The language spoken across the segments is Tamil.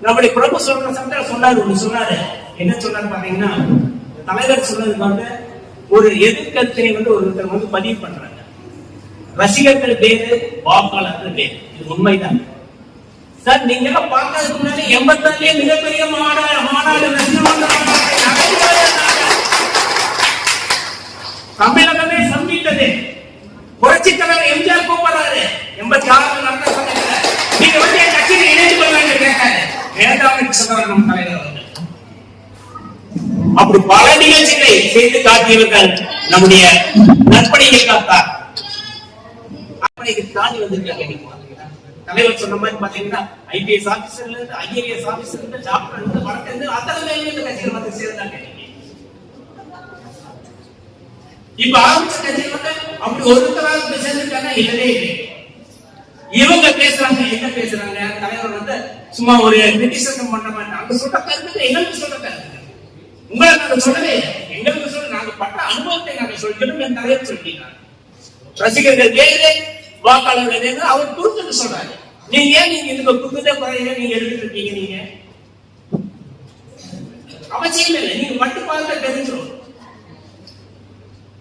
நம்முடைய பிரபு சொல்ற சட்டம் சொன்னாரு, ஒண்ணு சொன்னாரு. என்ன சொன்னாரு பாத்தீங்கன்னா, தலைவர் சொன்னதுக்கு வந்து ஒரு எதிர்கருத்தினை வந்து ஒருத்தர் வந்து பதிவு பண்றாங்க. ரசிகர்கள் வேறு, வாக்காளர்கள் வேறு. இது உண்மைதான் சார். நீங்க எல்லாம் பார்க்கறதுக்கு முன்னாடி 84 மிகப்பெரிய மாநாடு தமிழகமே சந்தித்தது. புரட்சி தலைவர் எம்ஜிஆர் கூப்பிடுறாரு 86 நடந்த சமயத்துல, நீங்க வந்து என் கட்சியில் இணைந்து கொள்ளாங்க கேட்டாரு. வேண்டாம் சொன்னார் நம் தலைவர் அவர்கள். அப்படி பல நிகழ்ச்சிகளை செய்து காட்டியவர்கள் நம்முடைய நற்பணியை காத்தார். அப்படி தாண்டி வந்திருக்காங்க. தலைவர் சொன்ன மாதிரி பாத்தீங்கன்னா IPS ஆபீசர்ல இருந்து IAS ஆபீசர்ல இருந்து டாக்டர் இருந்து வழக்கு இருந்து அத்தனை கட்சிகள் வந்து சேர்ந்தாங்க. இப்ப ஆரம்பிச்ச கட்சிகள் வந்து அப்படி ஒருத்தராக சேர்ந்துட்டாங்க இல்லவே இல்லை. இவங்க பேசுறாங்க, என்ன பேசுறாங்க? தலைவர் வந்து சும்மா ஒரு கிரிட்டிசிசம் பண்ண மாட்டாங்க. அங்க சொல்ற கருத்து எங்களுக்கு சொல்ற கருத்து, உங்களை நாங்க சொல்லவே இல்லை. எங்களுக்கு சொல்ல நாங்க பட்ட அனுபவத்தை நாங்க சொல்லிக்கணும். என் தலைவர் சொல்லிட்டாங்க. ரசிகர்கள் வேறு, வாக்காளர்கள் வேறு. அவர் புரிஞ்சுட்டு சொல்றாரு. நீங்க ஏன் நீங்க இதுக்கு புரிஞ்சதே குறைய நீங்க எடுத்துட்டு இருக்கீங்க? நீங்க அவசியம் இல்லை. நீங்க மட்டும் பார்த்து தெரிஞ்சிடும்.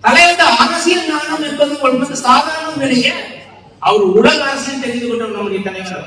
தலைவர் அரசியல் ஞானம் என்பது ஒரு சாதாரண நிலைய அவர் உலக அரசியல் தெரிந்து கொண்ட நம்முடைய தலைவர்.